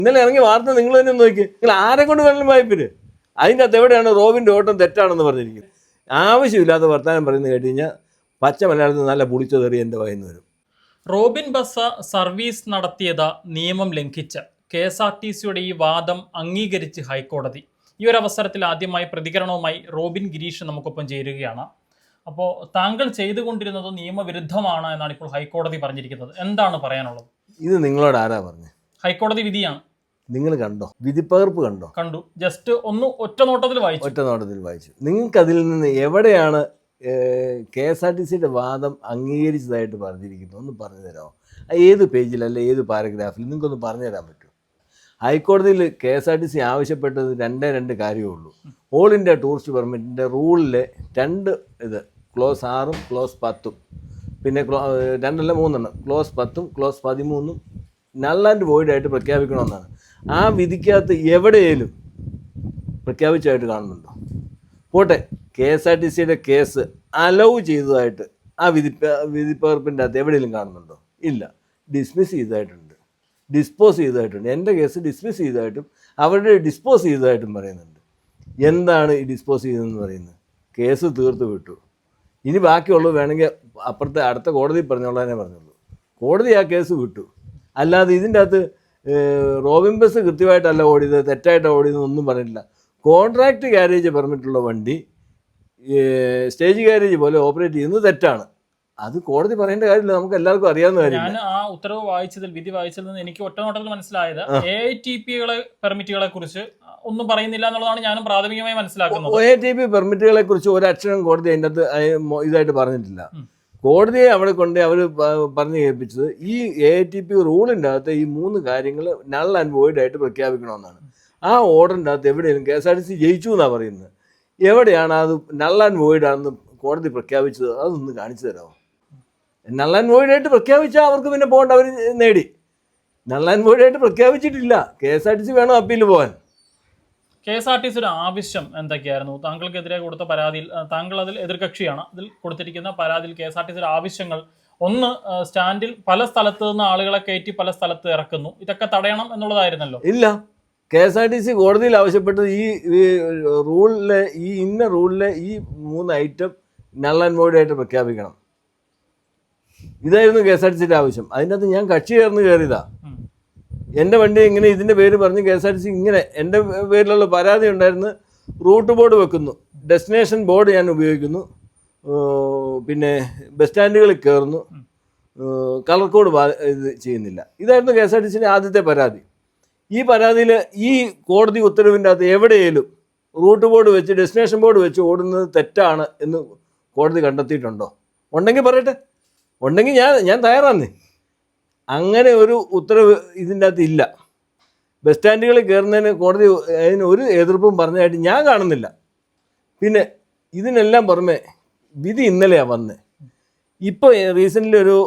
ഇന്നലെ ഇറങ്ങിയ വാർത്ത നിങ്ങൾ തന്നെ നോക്കി. നിങ്ങൾ ആരെ കൊണ്ട് വേണമെങ്കിലും വായിപ്പിന്. അതിൻ്റെ അകത്ത് എവിടെയാണ് റോബിൻ്റെ ഓട്ടം തെറ്റാണെന്ന് പറഞ്ഞിരിക്കുന്നത്. ആവശ്യമില്ലാത്ത വർത്തമാനം പറയുന്നത് കേട്ട് കഴിഞ്ഞാൽ പച്ച മലയാളത്തിൽ നല്ല പുളിച്ചതെറി എൻ്റെ വായിന്ന് വരും. റോബിൻ ബസ് സർവീസ് നടത്തിയത് നിയമം ലംഘിച്ച് KSRTCയുടെ ഈ വാദം അംഗീകരിച്ച് ഹൈക്കോടതി. ഈ ഒരു അവസരത്തിൽ ആദ്യമായി പ്രതികരണവുമായി റോബിൻ ഗിരീഷ് നമുക്കൊപ്പം ചേരുകയാണ്. അപ്പോൾ താങ്കൾ ചെയ്തുകൊണ്ടിരുന്നത് നിയമവിരുദ്ധമാണ് എന്നാണ് ഇപ്പോൾ ഹൈക്കോടതി പറഞ്ഞിരിക്കുന്നത്. എന്താണ് പറയാനുള്ളത്? ഇത് നിങ്ങളോട് ആരാ പറഞ്ഞത്? ഹൈക്കോടതി വിധിയാണ്. നിങ്ങൾ കണ്ടോ? വിധിപ്പകർപ്പ് കണ്ടോ? കണ്ടു. ജസ്റ്റ് ഒറ്റ നോട്ടത്തിൽ വായിച്ചു. നിങ്ങൾക്ക് അതിൽ നിന്ന് എവിടെയാണ് KSRTCയുടെ വാദം അംഗീകരിച്ചതായിട്ട് പറഞ്ഞിരിക്കുന്നു? ഒന്ന് പറഞ്ഞു തരാമോ? ഏത് പേജിലല്ല ഏത് പാരഗ്രാഫിൽ നിങ്ങൾക്കൊന്ന് പറഞ്ഞു തരാൻ പറ്റുമോ? ഹൈക്കോടതിയിൽ KSRTC ആവശ്യപ്പെട്ടത് രണ്ട് കാര്യമേ ഉള്ളൂ. ഓൾ ഇന്ത്യ ടൂറിസ്റ്റ് പെർമിറ്റിൻ്റെ റൂളിലെ 2 ഇത് ക്ലോസ് 6ഉം ക്ലോസ് 10ഉം പിന്നെ 2 3 ക്ലോസ് 10ഉം ക്ലോസ് 13ഉം നൾ ആൻഡ് വോയിഡ് ആയിട്ട് പ്രഖ്യാപിക്കണമെന്നാണ്. ആ വിധിക്കകത്ത് എവിടെയെങ്കിലും പ്രഖ്യാപിച്ചതായിട്ട് കാണുന്നുണ്ടോ? പോട്ടെ, KSRTCയുടെ കേസ് അലൗ ചെയ്തതായിട്ട് ആ വിധിപ്പകർപ്പിൻ്റെ അകത്ത് എവിടെയെങ്കിലും കാണുന്നുണ്ടോ? ഇല്ല. ഡിസ്മിസ് ചെയ്തതായിട്ടുണ്ട്, ഡിസ്പോസ് ചെയ്തതായിട്ടുണ്ട്. എൻ്റെ കേസ് ഡിസ്മിസ് ചെയ്തതായിട്ടും അവരുടെ ഡിസ്പോസ് ചെയ്തതായിട്ടും പറയുന്നുണ്ട്. എന്താണ് ഈ ഡിസ്പോസ് ചെയ്തതെന്ന് പറയുന്നത്? കേസ് തീർത്ത് വിട്ടു. ഇനി ബാക്കിയുള്ളത് വേണമെങ്കിൽ അപ്പുറത്തെ അടുത്ത കോടതി പറഞ്ഞോളാനേ പറഞ്ഞുള്ളൂ. കോടതി ആ കേസ് വിട്ടു. അല്ലാതെ ഇതിൻ്റെ അകത്ത് റോബിൻ ബസ് കൃത്യമായിട്ടല്ല ഓടിയത്, തെറ്റായിട്ടാണ് ഓടിയതെന്നൊന്നും പറഞ്ഞിട്ടില്ല. കോൺട്രാക്ട് ഗാരേജ് പെർമിറ്റുള്ള വണ്ടി സ്റ്റേജ് ഗാരേജ് പോലെ ഓപ്പറേറ്റ് ചെയ്യുന്നത് തെറ്റാണ്. അത് കോടതി പറയേണ്ട കാര്യമില്ല, നമുക്ക് എല്ലാവർക്കും അറിയാവുന്ന കാര്യം. ഞാൻ ആ ഉത്തരവ് വിധി വായിച്ചതിൽ എനിക്ക് ഒറ്റ നോട്ടത്തിൽ മനസ്സിലായത് AITP പെർമിറ്റുകളെ കുറിച്ച് ഒന്നും പറയുന്നില്ല എന്നുള്ളതാണ് ഞാനും പ്രാഥമികമായി മനസ്സിലാക്കുന്നത്. AITP പെർമിറ്റുകളെ കുറിച്ച് ഒരക്ഷരം കോടതി അതിൻ്റെ അകത്ത് ഇതായിട്ട് പറഞ്ഞിട്ടില്ല. കോടതിയെ അവിടെ കൊണ്ട് അവർ പറഞ്ഞു കേൾപ്പിച്ചത് ഈ AITP റൂളിൻ്റെ അകത്ത് ഈ 3 കാര്യങ്ങൾ നൾ ആൻഡ് വോയിഡ് ആയിട്ട് പ്രഖ്യാപിക്കണമെന്നാണ്. ആ ഓർഡറിൻ്റെ അകത്ത് എവിടെയെങ്കിലും KSRTC ജയിച്ചു എന്നാണ് പറയുന്നത്. എവിടെയാണ് അത് നൾ ആൻഡ് വോയിഡ് ആണെന്ന് കോടതി പ്രഖ്യാപിച്ചത്? അതൊന്ന് കാണിച്ചു തരാമോ? നൾ ആൻഡ് വോയിഡ് ആയിട്ട് പ്രഖ്യാപിച്ചാൽ അവർക്ക് പിന്നെ പോകേണ്ട, അവർ നേടി. നൾ ആൻഡ് വോയിഡ് ആയിട്ട് പ്രഖ്യാപിച്ചിട്ടില്ല. KSRTC വേണം അപ്പീൽ പോകാൻ. KSRTCയുടെ ആവശ്യം എന്തൊക്കെയായിരുന്നു? താങ്കൾക്കെതിരെ കൊടുത്ത പരാതിയിൽ താങ്കൾ അതിൽ എതിർകക്ഷിയാണ്. അതിൽ കൊടുത്തിരിക്കുന്ന പരാതിയിൽ KSRTCയുടെ ആവശ്യങ്ങൾ ഒന്ന്, സ്റ്റാൻഡിൽ പല സ്ഥലത്ത് നിന്ന് ആളുകളെ കയറ്റി പല സ്ഥലത്ത് ഇറക്കുന്നു, ഇതൊക്കെ തടയണം എന്നുള്ളതായിരുന്നല്ലോ. ഇല്ല, KSRTC കോടതിയിൽ ആവശ്യപ്പെട്ടത് ഈ റൂളിലെ ഇന്ന റൂളിലെ ഈ 3 ഐറ്റം നൾ ആൻഡ് വോയിഡ് ആയിട്ട് പ്രഖ്യാപിക്കണം. ഇതായിരുന്നു KSRTCയുടെ ആവശ്യം. അതിൻ്റെ അകത്ത് ഞാൻ കക്ഷി ചേർന്ന് കയറിയതാ. എൻ്റെ വണ്ടി ഇങ്ങനെ ഇതിൻ്റെ പേര് പറഞ്ഞ് KSRTC ഇങ്ങനെ എൻ്റെ പേരിലുള്ള പരാതി ഉണ്ടായിരുന്നു. റൂട്ട് ബോർഡ് വെക്കുന്നു, ഡെസ്റ്റിനേഷൻ ബോർഡ് ഞാൻ ഉപയോഗിക്കുന്നു, പിന്നെ ബസ് സ്റ്റാൻഡുകളിൽ കയറുന്നു, കളർ കോഡ് ഇത് ചെയ്യുന്നില്ല. ഇതായിരുന്നു KSRTCയുടെ ആദ്യത്തെ പരാതി. ഈ പരാതിയിൽ ഈ കോടതി ഉത്തരവിൻ്റെ അകത്ത് എവിടെയെങ്കിലും റൂട്ട് ബോർഡ് വെച്ച് ഡെസ്റ്റിനേഷൻ ബോർഡ് വെച്ച് ഓടുന്നത് തെറ്റാണ് എന്ന് കോടതി കണ്ടെത്തിയിട്ടുണ്ടോ? ഉണ്ടെങ്കിൽ പറയട്ടെ. ഉണ്ടെങ്കിൽ ഞാൻ തയ്യാറാന്നേ. അങ്ങനെ ഒരു ഉത്തരവ് ഇതിൻ്റെ അകത്ത് ഇല്ല. ബസ് സ്റ്റാൻഡുകളിൽ കയറുന്നതിന് കോടതി അതിന് ഒരു എതിർപ്പും പറഞ്ഞതായിട്ട് ഞാൻ കാണുന്നില്ല. പിന്നെ ഇതിനെല്ലാം പുറമെ വിധി ഇന്നലെയാണ് വന്നത്. ഇപ്പോൾ റീസെൻ്റ്ലി ഒരു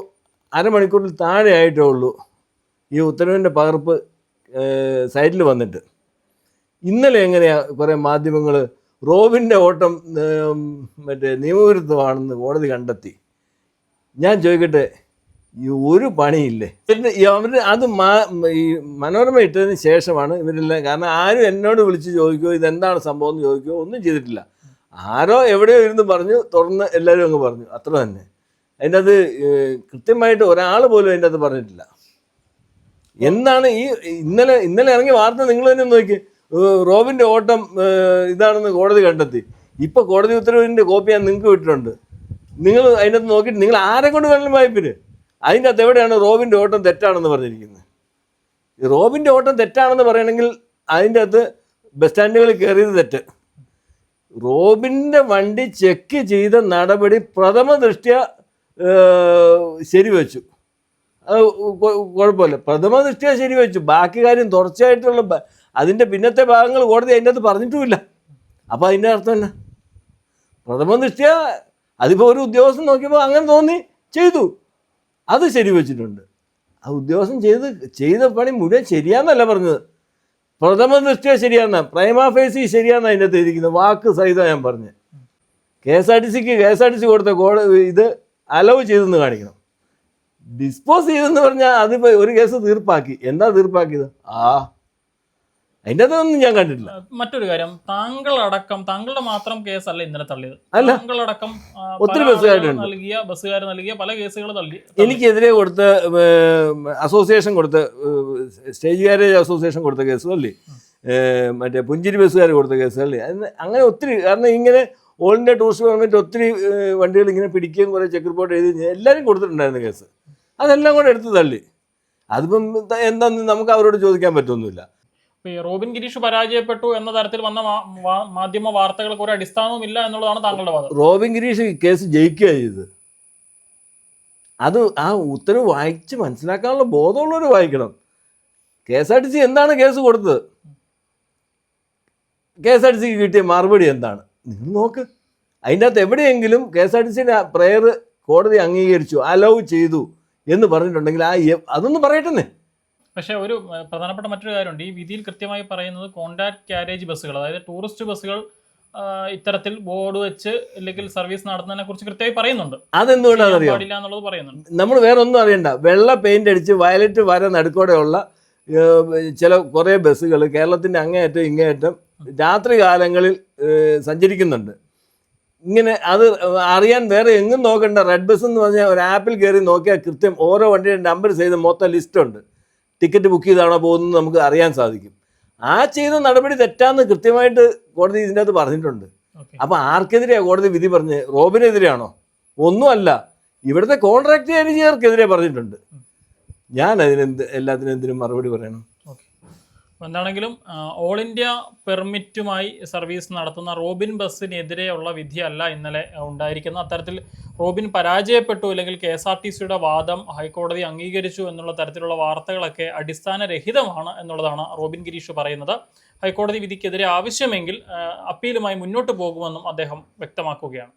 അരമണിക്കൂറിൽ താഴെ ആയിട്ടേ ഉള്ളൂ ഈ ഉത്തരവിൻ്റെ പകർപ്പ് സൈറ്റിൽ വന്നിട്ട്. ഇന്നലെ എങ്ങനെയാണ് കുറേ മാധ്യമങ്ങൾ റോബിൻ്റെ ഓട്ടം നിയമവിരുദ്ധമാണെന്ന് കോടതി കണ്ടെത്തി. ഞാൻ ചോദിക്കട്ടെ, ഈ ഒരു പണിയില്ലേ അവർ? അത് ഈ മനോരമ ഇട്ടതിന് ശേഷമാണ് ഇവരെല്ലാം. കാരണം ആരും എന്നോട് വിളിച്ച് ചോദിക്കുകയോ ഇതെന്താണ് സംഭവം എന്ന് ചോദിക്കുകയോ ഒന്നും ചെയ്തിട്ടില്ല. ആരോ എവിടെയോ ഇരുന്ന് പറഞ്ഞു, തുറന്ന് എല്ലാവരും അങ്ങ് പറഞ്ഞു, അത്ര തന്നെ. അതിൻ്റെ അത് കൃത്യമായിട്ട് ഒരാൾ പോലും അതിൻ്റെ അത് പറഞ്ഞിട്ടില്ല. എന്താണ് ഈ ഇന്നലെ ഇറങ്ങിയ വാർത്ത നിങ്ങൾ തന്നെ നോക്കി. റോബിൻ്റെ ഓട്ടം ഇതാണെന്ന് കോടതി കണ്ടെത്തി. ഇപ്പോൾ കോടതി ഉത്തരവിൻ്റെ കോപ്പി ഞാൻ നിങ്ങൾക്ക് വിട്ടിട്ടുണ്ട്. നിങ്ങൾ അതിനകത്ത് നോക്കിയിട്ട് നിങ്ങൾ ആരെ കൊണ്ട് വേണമെങ്കിലും വായിപ്പിന്. അതിൻ്റെ അകത്ത് എവിടെയാണ് റോബിൻ്റെ ഓട്ടം തെറ്റാണെന്ന് പറഞ്ഞിരിക്കുന്നത്? റോബിൻ്റെ ഓട്ടം തെറ്റാണെന്ന് പറയണമെങ്കിൽ അതിൻ്റെ അകത്ത് ബസ് സ്റ്റാൻഡുകളിൽ കയറിയത് തെറ്റ്. റോബിൻ്റെ വണ്ടി ചെക്ക് ചെയ്ത നടപടി പ്രഥമ ദൃഷ്ട്യാ ശരിവെച്ചു. അത് കുഴപ്പമില്ല, പ്രഥമ ദൃഷ്ട്യാ ശരിവെച്ചു. ബാക്കി കാര്യം തുടർച്ചയായിട്ടുള്ള അതിൻ്റെ പിന്നത്തെ ഭാഗങ്ങൾ കോടതി അതിൻ്റെ അകത്ത് പറഞ്ഞിട്ടുമില്ല. അപ്പോൾ അതിൻ്റെ അർത്ഥം തന്നെ പ്രഥമ ദൃഷ്ട്യാ അതിപ്പോൾ ഒരു ഉദ്യോഗസ്ഥൻ നോക്കിയപ്പോൾ അങ്ങനെ തോന്നി ചെയ്തു, അത് ശരിവെച്ചിട്ടുണ്ട്. ആ ഉദ്യോഗസ്ഥൻ ചെയ്ത പണി മുഴുവൻ ശരിയാന്നല്ല പറഞ്ഞത്, പ്രഥമ ദൃഷ്ട്യാ ശരിയാന്ന, പ്രൈമാ ഫേസി ശരിയാന്ന അതിൻ്റെ അകത്ത് ഇരിക്കുന്നത്. വാക്ക് സഹിതം ഞാൻ പറഞ്ഞ് KSRTC കൊടുത്ത ഇത് അലവ് ചെയ്തെന്ന് കാണിക്കണം. ഡിസ്പോസ് ചെയ്തെന്ന് പറഞ്ഞാൽ അതിപ്പോൾ ഒരു കേസ് തീർപ്പാക്കി. എന്താ തീർപ്പാക്കിയത്? അതിൻ്റെ അതൊന്നും ഞാൻ കണ്ടിട്ടില്ല. മറ്റൊരു കാര്യം, താങ്കളുടെ മാത്രം കേസല്ല ഇന്നലെ തള്ളിയത്. അല്ല, താങ്കളടക്കം ഒത്തിരി ബസ്സുകാരുണ്ട്. ബസ്സുകാർ നൽകിയ പല കേസുകൾ തള്ളി. എനിക്കെതിരെ കൊടുത്ത അസോസിയേഷൻ കൊടുത്ത സ്റ്റേജ് ഗാരേജ് അസോസിയേഷൻ കൊടുത്ത കേസുകളല്ലേ, മറ്റേ പുഞ്ചിരി ബസ്സുകാർ കൊടുത്ത കേസുകളല്ലേ, അങ്ങനെ ഒത്തിരി. കാരണം ഇങ്ങനെ ഓൾ ഇന്ത്യ ടൂറിസ്റ്റ് ഗവൺമെൻറ് ഒത്തിരി വണ്ടികൾ ഇങ്ങനെ പിടിക്കുകയും കുറേ ചെക്ക് റിപ്പോർട്ട് എഴുതി എല്ലാവരും കൊടുത്തിട്ടുണ്ടായിരുന്ന കേസ്, അതെല്ലാം കൂടെ എടുത്ത് തള്ളി. അതിപ്പം എന്താണെന്ന് നമുക്ക് അവരോട് ചോദിക്കാൻ പറ്റൊന്നുമില്ല. ഈ റോബിൻ ഗിരീഷ് പരാജയപ്പെട്ടു എന്ന തരത്തിൽ വന്ന മാധ്യമ വാർത്തകൾക്ക് ഒരു അടിസ്ഥാനവും ഇല്ല എന്നുള്ളതാണ് താങ്കളുടെ വാദം. റോബിൻ ഗിരീഷ് കേസ് ജയിക്കുക ചെയ്തത്. അത് ആ ഉത്തരവ് വായിച്ച് മനസ്സിലാക്കാനുള്ള ബോധമുള്ളവർ വായിക്കണം. KSRTC എന്താണ് കേസ് കൊടുത്തത്, KSRTC കിട്ടിയ മറുപടി എന്താണ്, നിങ്ങൾ നോക്ക്. അതിൻ്റെ അകത്ത് എവിടെയെങ്കിലും KSRTCയുടെ പ്രയർ കോടതി അംഗീകരിച്ചു, അലൗ ചെയ്തു എന്ന് പറഞ്ഞിട്ടുണ്ടെങ്കിൽ അതൊന്നും പറയട്ടെന്നേ. പക്ഷേ ഒരു പ്രധാനപ്പെട്ട മറ്റൊരു കാര്യമുണ്ട്. ഈ വിധിയിൽ കൃത്യമായി പറയുന്നത് കോൺട്രാക്ട് കാരേജ് ബസ്സുകൾ, അതായത് ടൂറിസ്റ്റ് ബസ്സുകൾ ഇത്തരത്തിൽ ബോർഡ് വെച്ച് അല്ലെങ്കിൽ സർവീസ് നടത്തുന്നതിനെ കുറിച്ച് കൃത്യമായി പറയുന്നുണ്ട്. അതെന്തുകൊണ്ടാണെന്ന് അറിയാം, പാടില്ല എന്നുള്ളത് പറയുന്നുണ്ട്. നമ്മൾ വേറെ ഒന്നും അറിയണ്ട. വെള്ള പെയിന്റ് അടിച്ച് വയലറ്റ് വര നടുക്കോടെയുള്ള കുറേ ബസ്സുകൾ കേരളത്തിൻ്റെ അങ്ങേയറ്റം ഇങ്ങേയറ്റം രാത്രി കാലങ്ങളിൽ സഞ്ചരിക്കുന്നുണ്ട്. ഇങ്ങനെ അത് അറിയാൻ വേറെ എങ്ങും നോക്കണ്ട. റെഡ് ബസ് എന്ന് പറഞ്ഞാൽ ഒരു ആപ്പിൽ കയറി നോക്കിയാൽ കൃത്യം ഓരോ വണ്ടിയുടെ നമ്പർ ചെയ്ത് മൊത്തം ലിസ്റ്റുണ്ട്. ടിക്കറ്റ് ബുക്ക് ചെയ്താണോ പോകുന്നത് നമുക്ക് അറിയാൻ സാധിക്കും. ആ ചെയ്ത നടപടി തെറ്റാന്ന് കൃത്യമായിട്ട് കോടതി ഇതിൻ്റെ അകത്ത് പറഞ്ഞിട്ടുണ്ട്. അപ്പം ആർക്കെതിരെയാണ് കോടതി വിധി പറഞ്ഞ്? റോബിനെതിരെയാണോ? ഒന്നുമല്ല, ഇവിടുത്തെ കോൺട്രാക്ട് കാരേജുകാർക്കെതിരെ പറഞ്ഞിട്ടുണ്ട്. ഞാൻ എല്ലാത്തിനും എന്തിനും മറുപടി പറയണം? എന്താണെങ്കിലും ഓൾ ഇന്ത്യ പെർമിറ്റുമായി സർവീസ് നടത്തുന്ന റോബിൻ ബസ്സിനെതിരെയുള്ള വിധിയല്ല ഇന്നലെ ഉണ്ടായിരിക്കുന്നത്. അത്തരത്തിൽ റോബിൻ പരാജയപ്പെട്ടു അല്ലെങ്കിൽ KSRTCയുടെ വാദം ഹൈക്കോടതി അംഗീകരിച്ചു എന്നുള്ള തരത്തിലുള്ള വാർത്തകളൊക്കെ അടിസ്ഥാനരഹിതമാണ് എന്നുള്ളതാണ് റോബിൻ ഗിരീഷ് പറയുന്നത്. ഹൈക്കോടതി വിധിക്കെതിരെ ആവശ്യമെങ്കിൽ അപ്പീലുമായി മുന്നോട്ട് പോകുമെന്നും അദ്ദേഹം വ്യക്തമാക്കുകയാണ്.